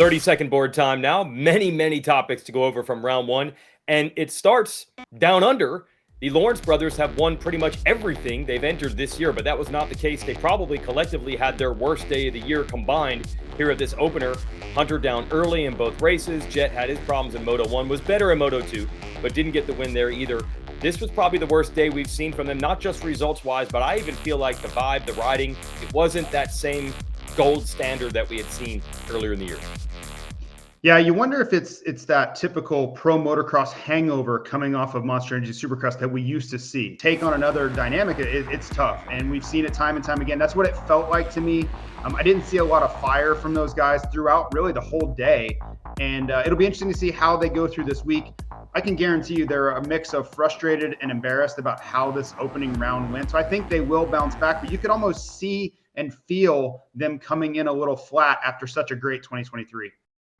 30-second board time now. Many topics to go over from round one. And it starts down under. The Lawrence brothers have won pretty much everything they've entered this year, but that was not the case. They probably collectively had their worst day of the year combined here at this opener. Hunter down early in both races. Jet had his problems in Moto 1, was better in Moto 2, but didn't get the win there either. This was probably the worst day we've seen from them, not just results-wise, but I even feel like the vibe, the riding, it wasn't that same gold standard that we had seen earlier in the year. Yeah, you wonder if it's that typical pro motocross hangover coming off of Monster Energy Supercross that we used to see. Take on another dynamic, it's tough, and we've seen it time and time again. That's what it felt like to me. I didn't see a lot of fire from those guys throughout really the whole day, and it'll be interesting to see how they go through this week. I can guarantee you they're a mix of frustrated and embarrassed about how this opening round went. So I think they will bounce back, but you could almost see and feel them coming in a little flat after such a great 2023.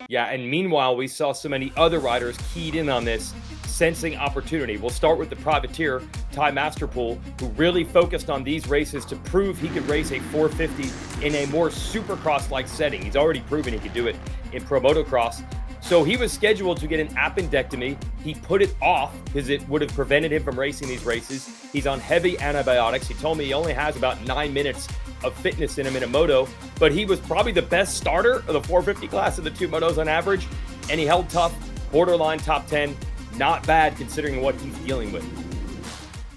Yeah, and meanwhile, we saw so many other riders keyed in on this, sensing opportunity. We'll start with the privateer, Ty Masterpool, who really focused on these races to prove he could race a 450 in a more supercross-like setting. He's already proven he could do it in pro motocross. So he was scheduled to get an appendectomy. He put it off because it would have prevented him from racing these races. He's on heavy antibiotics. He told me he only has about 9 minutes of fitness in him in a moto, but he was probably the best starter of the 450 class of the two motos on average, and he held tough, borderline top 10. Not bad considering what he's dealing with.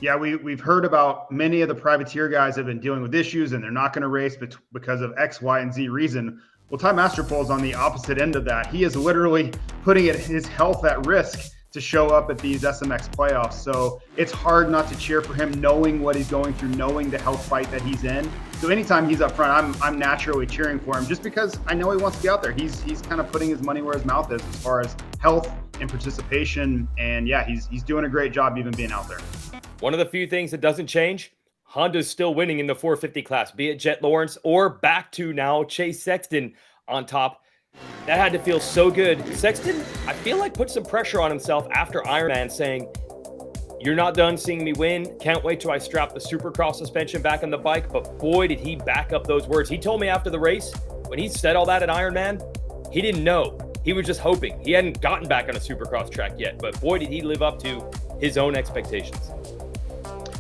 Yeah, we've heard about many of the privateer guys have been dealing with issues and they're not going to race because of X, Y, and Z reason. Well, Ty Masterpool is on the opposite end of that. He is literally putting his health at risk to show up at these SMX playoffs. So it's hard not to cheer for him, knowing what he's going through, knowing the health fight that he's in. So anytime he's up front, I'm naturally cheering for him just because I know he wants to be out there. He's kind of putting his money where his mouth is as far as health and participation. And yeah, he's doing a great job even being out there. One of the few things that doesn't change, Honda's still winning in the 450 class, be it Jet Lawrence or back to now Chase Sexton on top. That had to feel so good. Sexton, I feel like, put some pressure on himself after Ironman, saying, "You're not done seeing me win. Can't wait till I strap the Supercross suspension back on the bike." But boy, did he back up those words. He told me after the race, when he said all that at Ironman, he didn't know. He was just hoping. He hadn't gotten back on a Supercross track yet, but boy, did he live up to his own expectations.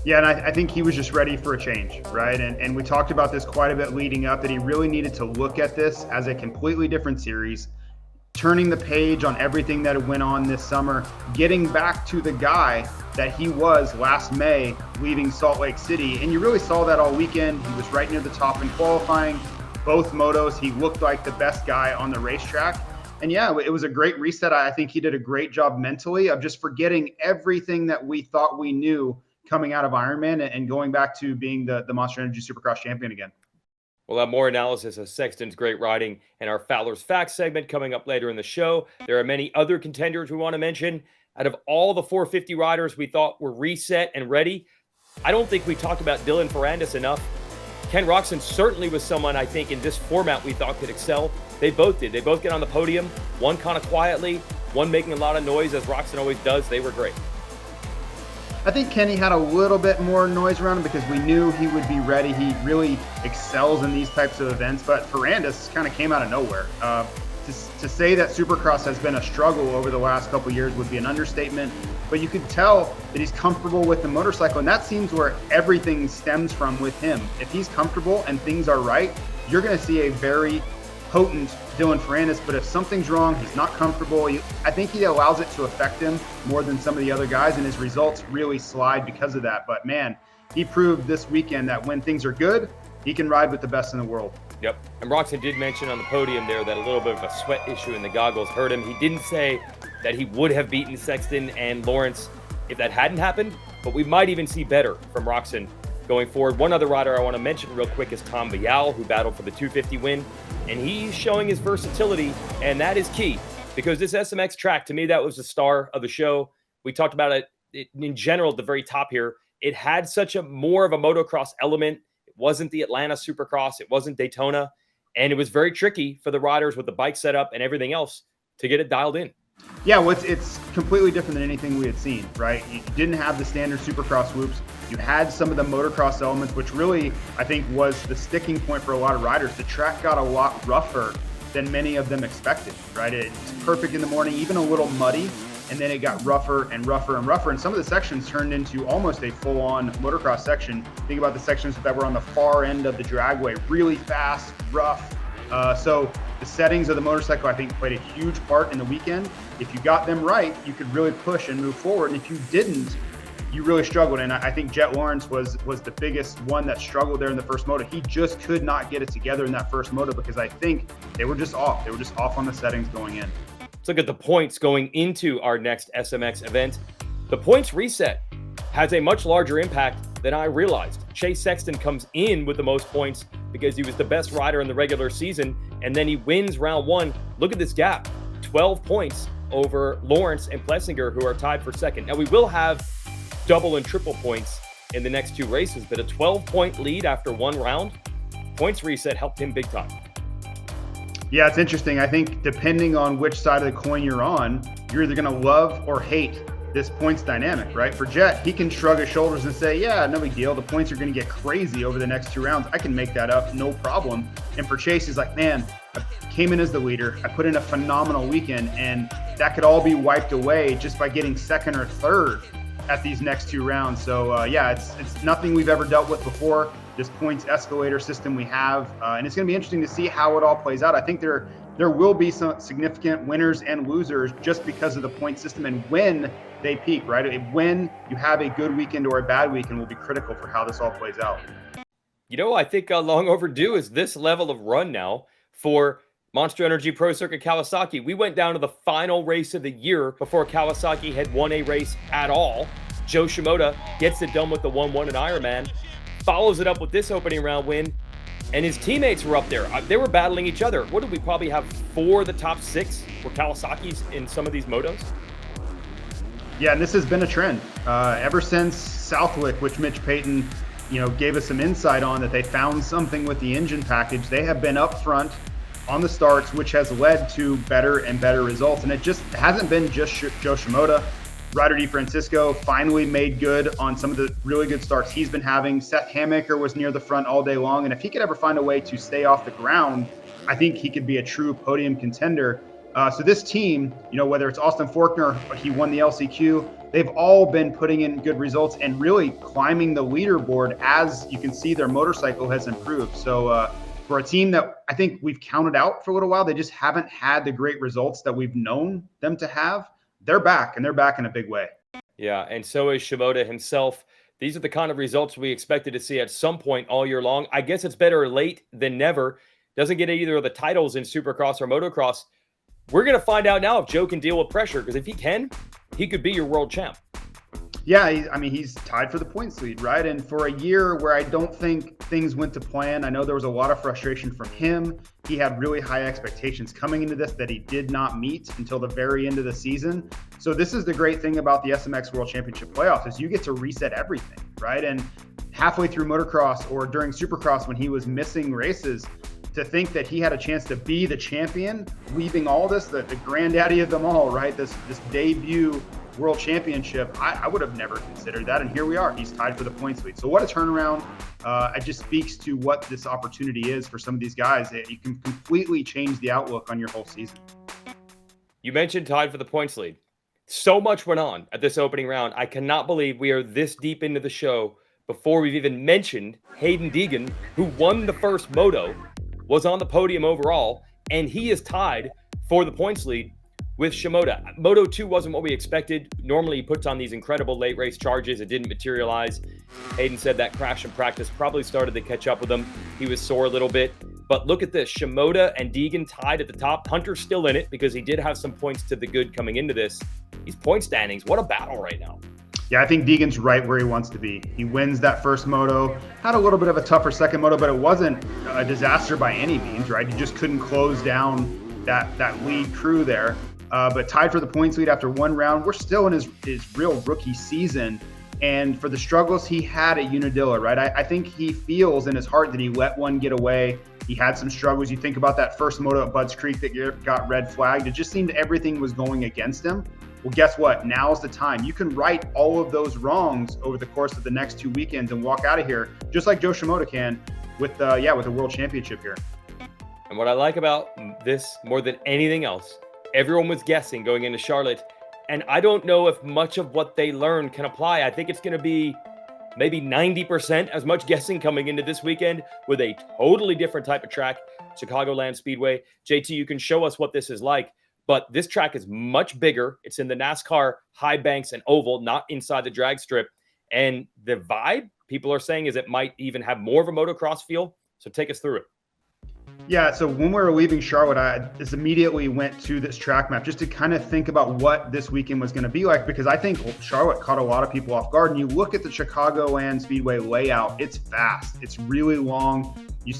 Yeah, and I think he was just ready for a change, right? And we talked about this quite a bit leading up, that he really needed to look at this as a completely different series, turning the page on everything that went on this summer, getting back to the guy that he was last May leaving Salt Lake City. And you really saw that all weekend. He was right near the top in qualifying. Both motos, he looked like the best guy on the racetrack. And yeah, it was a great reset. I think he did a great job mentally of just forgetting everything that we thought we knew coming out of Ironman and going back to being the Monster Energy Supercross champion again. We'll have more analysis of Sexton's great riding in our Fowler's Facts segment coming up later in the show. There are many other contenders we want to mention. Out of all the 450 riders we thought were reset and ready, I don't think we talked about Dylan Ferrandis enough. Ken Roczen certainly was someone I think in this format we thought could excel. They both did. They both get on the podium, one kind of quietly, one making a lot of noise, as Roczen always does. They were great. I think Kenny had a little bit more noise around him because we knew he would be ready. He really excels in these types of events, but Ferrandis kind of came out of nowhere. To say that Supercross has been a struggle over the last couple of years would be an understatement, but you could tell that he's comfortable with the motorcycle, and that seems where everything stems from with him. If he's comfortable and things are right, you're going to see a very potent Dylan Ferrandis, but if something's wrong, he's not comfortable, I think he allows it to affect him more than some of the other guys, and his results really slide because of that. But man, he proved this weekend that when things are good, he can ride with the best in the world. Yep. And Roczen did mention on the podium there that a little bit of a sweat issue in the goggles hurt him. He didn't say that he would have beaten Sexton and Lawrence if that hadn't happened, but we might even see better from Roczen going forward. One other rider I want to mention real quick is Tom Vial, who battled for the 250 win, and he's showing his versatility, and that is key because this SMX track, to me, that was the star of the show. We talked about it in general at the very top here. It had such a more of a motocross element. It wasn't the Atlanta Supercross. It wasn't Daytona, and it was very tricky for the riders with the bike setup and everything else to get it dialed in. Yeah, well, it's completely different than anything we had seen, right? You didn't have the standard Supercross loops. You had some of the motocross elements, which really, I think, was the sticking point for a lot of riders. The track got a lot rougher than many of them expected, right? It's perfect in the morning, even a little muddy, and then it got rougher and rougher and rougher. And some of the sections turned into almost a full-on motocross section. Think about the sections that were on the far end of the dragway, really fast, rough. So the settings of the motorcycle, I think, played a huge part in the weekend. If you got them right, you could really push and move forward. And if you didn't, you really struggled. And I think Jet Lawrence was the biggest one that struggled there in the first moto. He just could not get it together in that first moto because I think they were just off. They were just off on the settings going in. Let's look at the points going into our next SMX event. The points reset has a much larger impact than I realized. Chase Sexton comes in with the most points because he was the best rider in the regular season, and then he wins round one. Look at this gap, 12 points over Lawrence and Plessinger, who are tied for second. Now, we will have double and triple points in the next two races, but a 12-point lead after one round, points reset helped him big time. Yeah, it's interesting. I think depending on which side of the coin you're on, you're either going to love or hate this points dynamic, right? For Jet, he can shrug his shoulders and say, yeah, no big deal. The points are going to get crazy over the next two rounds. I can make that up, no problem. And for Chase, he's like, man, I came in as the leader. I put in a phenomenal weekend, and that could all be wiped away just by getting second or third at these next two rounds. So yeah, it's nothing we've ever dealt with before, this points escalator system we have. And it's going to be interesting to see how it all plays out. I think there will be some significant winners and losers just because of the point system and when they peak, right? When you have a good weekend or a bad weekend will be critical for how this all plays out. You know, I think long overdue is this level of run now for Monster Energy Pro Circuit Kawasaki. We went down to the final race of the year before Kawasaki had won a race at all. Joe Shimoda gets it done with the 1-1 in Ironman, follows it up with this opening round win, and his teammates were up there. They were battling each other. What did we probably have 4 of the top 6 were Kawasaki's in some of these motos? Yeah, and this has been a trend ever since Southwick, which Mitch Payton, gave us some insight on, that they found something with the engine package. They have been up front on the starts, which has led to better and better results. And it just hasn't been just Joe Shimoda. Ryder DeFrancisco finally made good on some of the really good starts he's been having. Seth Hamaker was near the front all day long. And if he could ever find a way to stay off the ground, I think he could be a true podium contender. So this team, whether it's Austin Faulkner, he won the LCQ, they've all been putting in good results and really climbing the leaderboard. As you can see, their motorcycle has improved. So for a team that I think we've counted out for a little while, they just haven't had the great results that we've known them to have. They're back, and they're back in a big way. Yeah, and so is Shimoda himself. These are the kind of results we expected to see at some point all year long. I guess it's better late than never. Doesn't get either of the titles in Supercross or Motocross. We're going to find out now if Joe can deal with pressure, because if he can, he could be your world champ. Yeah, he's tied for the points lead, right? And for a year where I don't think things went to plan, I know there was a lot of frustration from him. He had really high expectations coming into this that he did not meet until the very end of the season. So this is the great thing about the SMX World Championship playoffs, is you get to reset everything, right? And halfway through motocross or during Supercross when he was missing races, to think that he had a chance to be the champion, leaving all this, the granddaddy of them all, right? This debut world championship, I would have never considered that. And here we are. He's tied for the points lead. So what a turnaround. It just speaks to what this opportunity is for some of these guys. You can completely change the outlook on your whole season. You mentioned tied for the points lead. So much went on at this opening round. I cannot believe we are this deep into the show before we've even mentioned Hayden Deegan, who won the first moto, was on the podium overall, and he is tied for the points lead with Shimoda. Moto 2 wasn't what we expected. Normally he puts on these incredible late race charges. It didn't materialize. Hayden said that crash in practice probably started to catch up with him. He was sore a little bit. But look at this. Shimoda and Deegan tied at the top. Hunter's still in it because he did have some points to the good coming into this. These point standings, what a battle right now. Yeah, I think Deegan's right where he wants to be. He wins that first moto, had a little bit of a tougher second moto, but it wasn't a disaster by any means, right? He just couldn't close down that lead crew there. But tied for the points lead after one round. We're still in his real rookie season. And for the struggles he had at Unadilla, right? I think he feels in his heart that he let one get away. He had some struggles. You think about that first moto at Budds Creek that got red flagged. It just seemed everything was going against him. Well, guess what? Now's the time. You can right all of those wrongs over the course of the next 2 weekends and walk out of here just like Joe Shimoda can with the world championship here. And what I like about this more than anything else, everyone was guessing going into Charlotte, and I don't know if much of what they learned can apply. I think it's going to be maybe 90% as much guessing coming into this weekend with a totally different type of track, Chicagoland Speedway. JT, you can show us what this is like, but this track is much bigger. It's in the NASCAR high banks and oval, not inside the drag strip. And the vibe, people are saying, is it might even have more of a motocross feel. So take us through it. Yeah, so when we were leaving Charlotte, I just immediately went to this track map just to kind of think about what this weekend was going to be like, because I think Charlotte caught a lot of people off guard. And you look at the Chicagoland Speedway layout, it's vast, it's really long.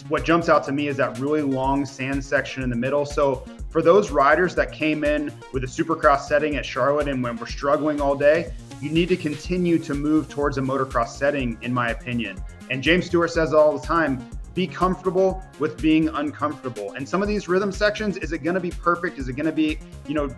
What jumps out to me is that really long sand section in the middle. So for those riders that came in with a supercross setting at Charlotte and when we're struggling all day, you need to continue to move towards a motocross setting, in my opinion. And James Stewart says it all the time, be comfortable with being uncomfortable. And some of these rhythm sections, is it going to be perfect? Is it going to be,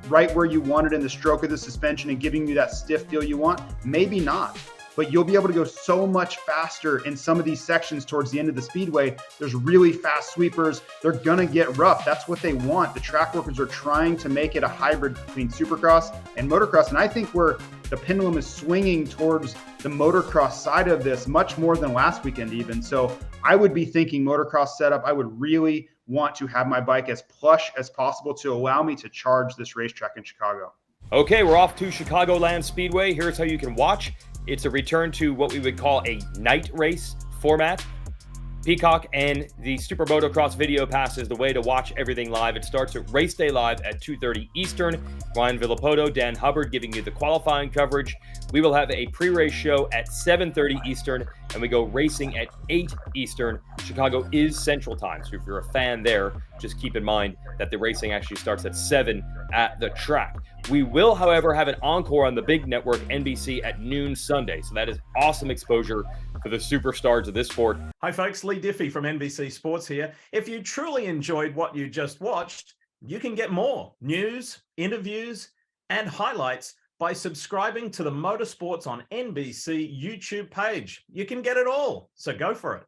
right where you want it in the stroke of the suspension and giving you that stiff feel you want? Maybe not. But you'll be able to go so much faster in some of these sections towards the end of the speedway. There's really fast sweepers. They're going to get rough. That's what they want. The track workers are trying to make it a hybrid between supercross and motocross. And I think where the pendulum is swinging towards the motocross side of this much more than last weekend even. So I would be thinking motocross setup. I would really want to have my bike as plush as possible to allow me to charge this racetrack in Chicago. Okay, we're off to Chicagoland Speedway. Here's how you can watch. It's a return to what we would call a night race format. Peacock and the Super Motocross Video Pass is the way to watch everything live. It starts at Race Day Live at 2:30 Eastern. Ryan Villapoto, Dan Hubbard giving you the qualifying coverage. We will have a pre-race show at 7:30 Eastern, and we go racing at 8 Eastern. Chicago is Central Time, so if you're a fan there, just keep in mind that the racing actually starts at 7 at the track. We will, however, have an encore on the big network, NBC, at noon Sunday. So that is awesome exposure for the superstars of this sport. Hi, folks. Lee Diffie from NBC Sports here. If you truly enjoyed what you just watched, you can get more news, interviews, and highlights by subscribing to the Motorsports on NBC YouTube page. You can get it all, so go for it.